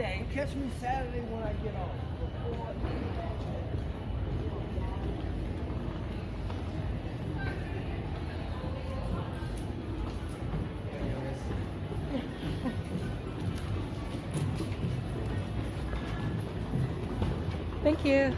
day. Catch me Saturday when I get off. Thank you.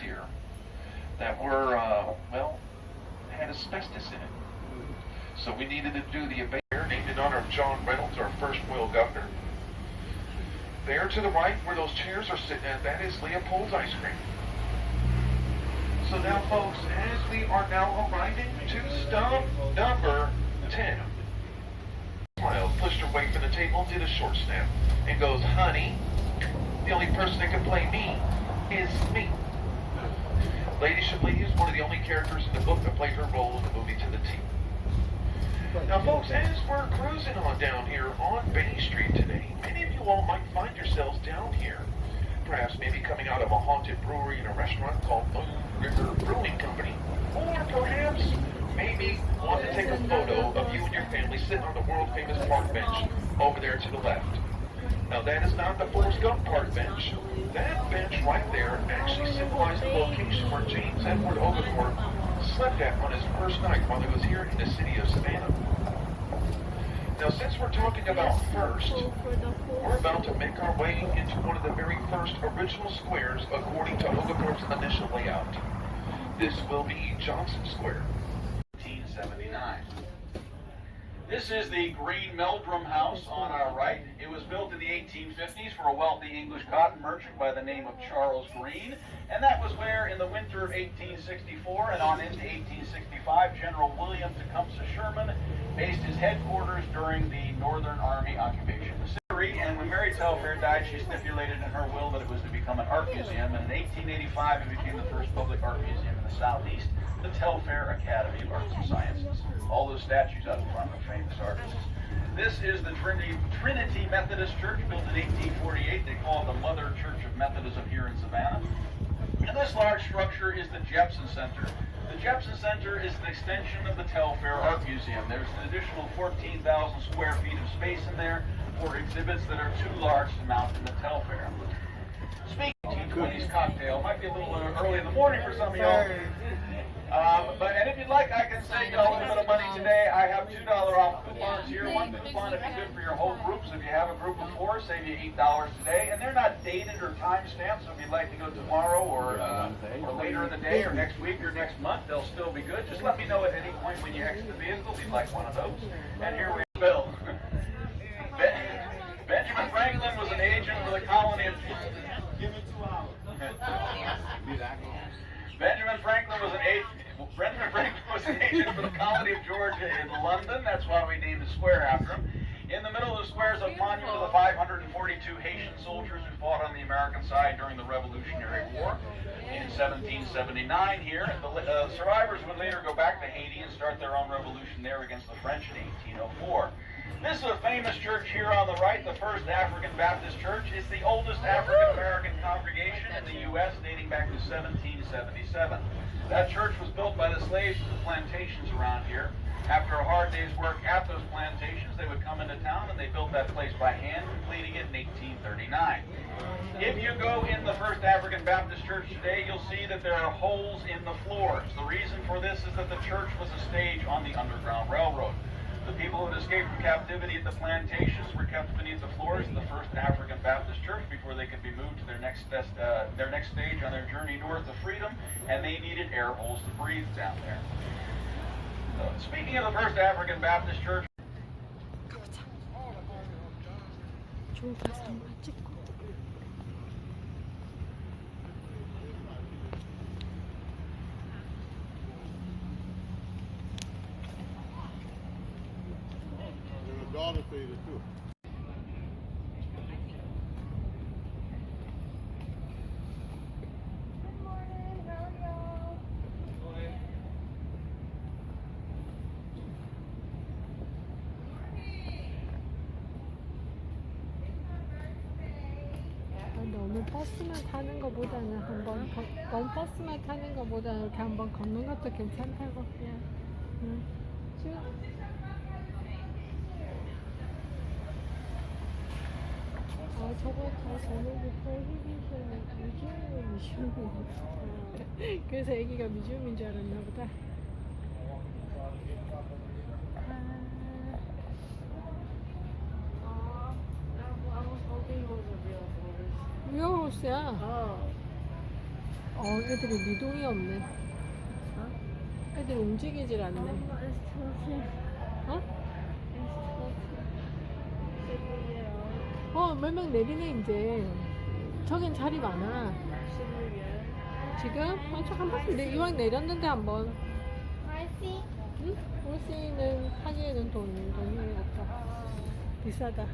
Here that were, well, had asbestos in it. So we needed to do the abatement, named in honor of John Reynolds, our first royal governor. There to the right, where those chairs are sitting at, that is Leopold's Ice Cream. So now, folks, as we are now arriving to stop number 10, smiled, pushed her away from the table, did a short snap, and goes, honey, the only person that can play me is me. Lady Chablis is one of the only characters in the book that played her role in the movie to the T. Now, folks, as we're cruising on down here on Bay Street today, many of you all might find yourselves down here, perhaps maybe coming out of a haunted brewery and a restaurant called Moon River Brewing Company, or perhaps maybe want to take a photo of you and your family sitting on the world-famous park bench over there to the left. Now, that is not the Forrest Gump park bench. That bench right there actually symbolized the location where James Edward Oglethorpe slept at on his first night while he was here in the city of Savannah. Now, since we're talking about first, we're about to make our way into one of the very first original squares according to Oglethorpe's initial layout. This will be Johnson Square. 1879. This is the Green Meldrum House on our right. It was built in the 1850s for a wealthy English cotton merchant by the name of Charles Green, and that was where, in the winter of 1864 and on into 1865, General William Tecumseh Sherman based his headquarters during the Northern Army occupation. And when Mary Telfair died, she stipulated in her will that it was to become an art museum, and in 1885 it became the first public art museum in the Southeast, the Telfair Academy of Arts and Sciences. All those statues out in front of famous artists. This is the Trinity Methodist Church, built in 1848. They call it the Mother Church of Methodism here in Savannah. And this large structure is the Jepson Center. The Jepson Center is an extension of the Telfair Art Museum. There's an additional 14,000 square feet of space in there for exhibits that are too large to mount in the Telfair. Speaking of 1920s cocktail, might be a little early in the morning for some of y'all. And if you'd like, I can save you a little bit of money today. I have $2 off coupons here. One coupon if you're good for your whole group. So if you have a group of 4, save you $8 today. And they're not dated or time stamped, so if you'd like to go tomorrow or later in the day or next week or next month, they'll still be good. Just let me know at any point when you exit the vehicle if you'd like one of those. And here we go. Benjamin Franklin was an agent for the colony of... Give me 2 hours. Benjamin Franklin was an agent for the colony of Georgia in London. That's why we named the square after him. In the middle of the square is a monument to the 542 Haitian soldiers who fought on the American side during the Revolutionary War in 1779 here. The survivors would later go back to Haiti and start their own revolution there against the French in 1804. This is a famous church here on the right, the First African Baptist Church. It's the oldest African-American congregation in the U.S., dating back to 1777. That church was built by the slaves of the plantations around here. After a hard day's work at those plantations, they would come into town and they built that place by hand, completing it in 1839. If you go in the First African Baptist Church today, you'll see that there are holes in the floors. The reason for this is that the church was a stage on the Underground Railroad. The people who had escaped from captivity at the plantations were kept beneath the floors of the First African Baptist Church before they could be moved to their next stage on their journey north of freedom, and they needed air holes to breathe down there. Speaking of the First African Baptist Church, daughter faded too. Good morning, how are y'all? 너무 버스만 타는 것보다는 넌 버스만 타는 것보다는 이렇게 한번 걷는 것도 괜찮다고 그냥. 응. 쭉. 저거 다 저녁부터 희귀시는 미주음이 그래서 애기가 미주음인 줄 알았나 보다. I was hoping it was a real horse. 리얼 호스야. 애들이 미동이 없네. 애들이 움직이질 않네. It's tilted. 어? It's tilted. 몇 명 내리네 이제. 저긴 자리 많아. 지금? 한 번씩 이왕 내렸는데 한번. Pricey? 응? 호스는 타기에는 돈이 없다. 비싸다.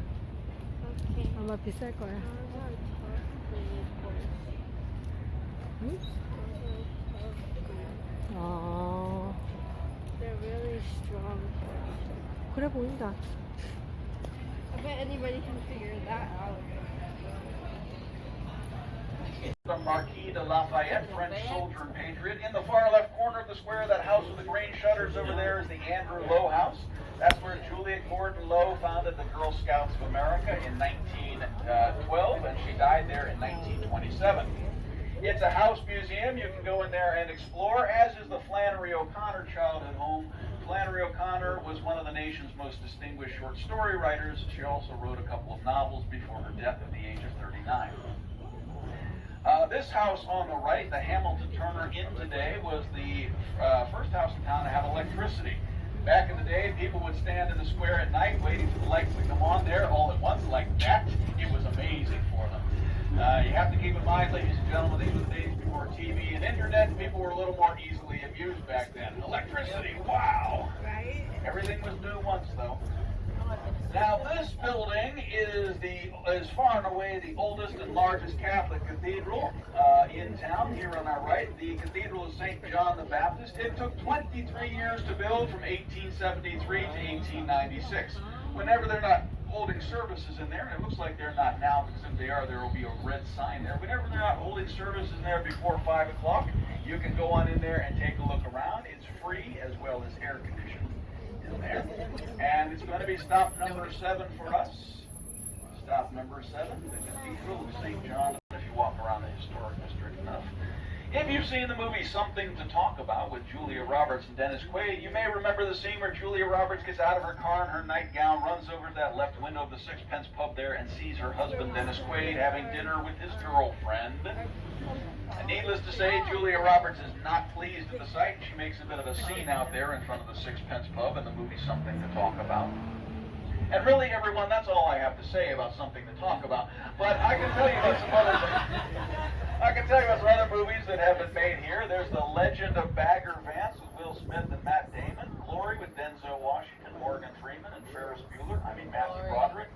Okay. 아마 비쌀 거야. 응? They're really strong. 그래 보인다. I bet anybody can figure that out. the Marquis de Lafayette, French soldier and patriot. In the far left corner of the square, that house with the green shutters over there is the Andrew Lowe House. That's where Julia Gordon Lowe founded the Girl Scouts of America in 1912, and she died there in 1927. It's a house museum. You can go in there and explore, as is the Flannery O'Connor childhood home. Flannery O'Connor was one of the nation's most distinguished short story writers. She also wrote a couple of novels before her death at the age of 39. This house on the right, the Hamilton Turner Inn today, was the first house in town to have electricity. Back in the day, people would stand in the square at night waiting for the lights to come on there all at once like that. It was amazing for them. You have to keep in mind, ladies and gentlemen, these were the days before TV and internet. People were a little more easily amused back then. Electricity, wow! Right? Everything was new once, though. Now, this building is far and away the oldest and largest Catholic cathedral in town, here on our right, the Cathedral of St. John the Baptist. It took 23 years to build, from 1873 to 1896. Whenever they're not holding services in there, and it looks like they're not now, because if they are, there will be a red sign there. Whenever they're not holding services in there before 5 o'clock, You can go on in there and take a look around. It's free as well as air conditioned in there. And it's going to be stop number 7 for us. Stop number 7, the Cathedral of St. John, if you walk around the historic district enough. If you've seen the movie Something to Talk About with Julia Roberts and Dennis Quaid, you may remember the scene where Julia Roberts gets out of her car in her nightgown, runs over to that left window of the Sixpence pub there, and sees her husband, Dennis Quaid, having dinner with his girlfriend. And needless to say, Julia Roberts is not pleased at the sight, and she makes a bit of a scene out there in front of the Sixpence pub in the movie Something to Talk About. And really, everyone, that's all I have to say about Something to Talk About. But I can tell you about some other movies that have been made here. There's The Legend of Bagger Vance with Will Smith and Matt Damon. Glory with Denzel Washington, Morgan Freeman, and Matthew Broderick.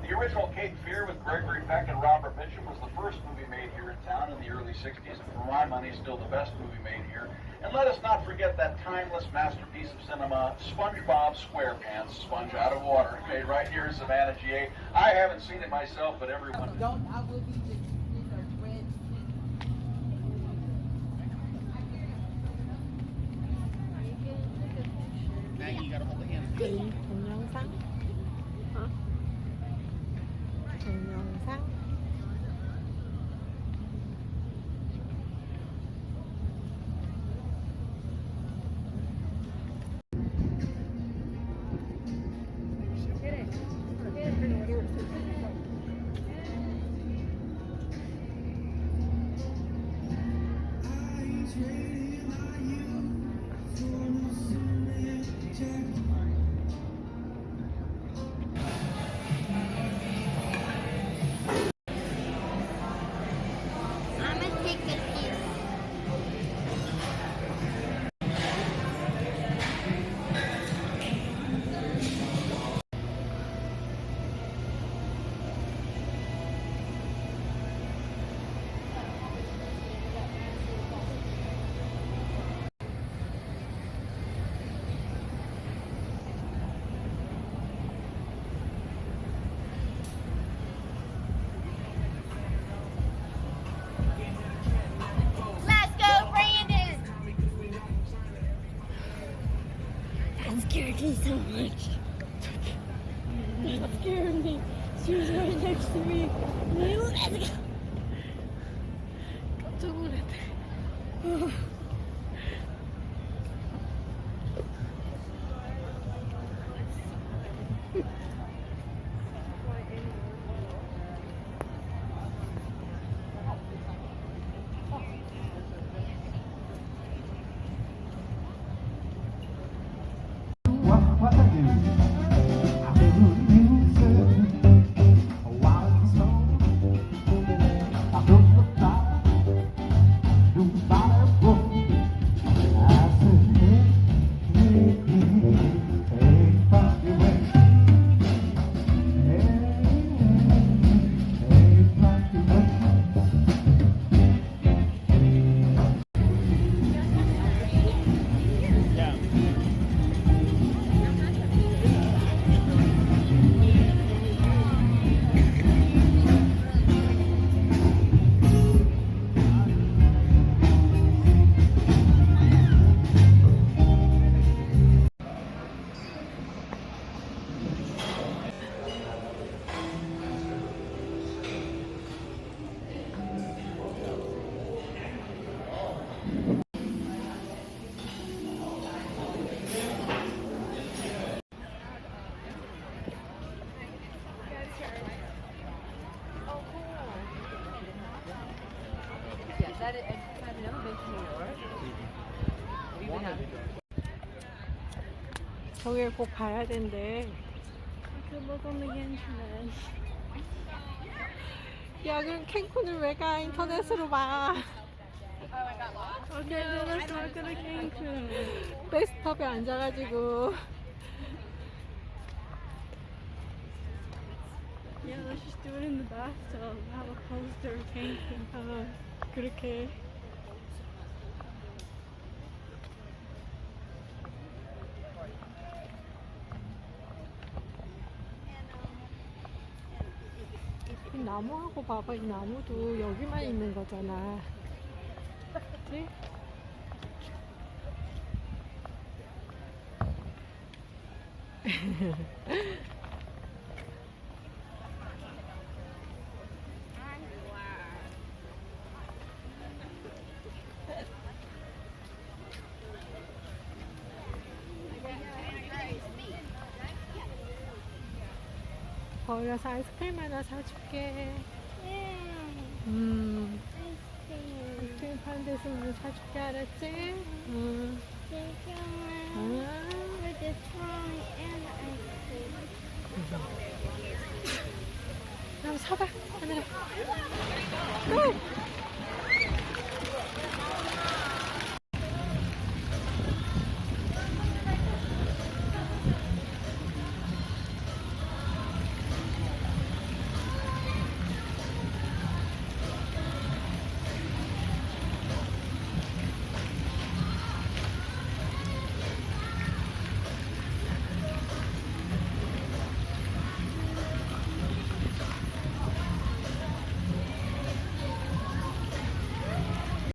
The original Cape Fear with Gregory Peck and Robert Mitchum was the first movie made here in town in the early 60s, and for my money, still the best movie made here. And let us not forget that timeless masterpiece of cinema, SpongeBob SquarePants, Sponge Out of Water, made right here in Savannah, GA. I haven't seen it myself, but everyone... 동영상? 동영상? Scared me so much. It scared me. She was right next to me. Let's go. 깜짝 놀랐네. What I do, I do music while it's slow. I do the fire, do the fire roll. I said, hey, hey, hey, hey, fuck your way. Hey, hey, fuck your way. I've never been to New York. We've been 저길 꼭 가야 된대. I could look on the internet. 야, 그럼 캔쿤을 왜 가? 인터넷으로 봐. Okay, then let's not go to Cancun. 베스트업에 앉아가지고. Yeah, let's just do it in the bathtub. Have a poster of Cancun. 그렇게. 이 나무하고 봐봐, 이 나무도 여기만 있는 거잖아. 그치? 거기 가서 아이스크림 하나 사줄게. 아이스크림 파는 데서 오늘 사줄게, 알았지? With the trolley and the ice cream. 그럼 사봐, 하늘아. 고!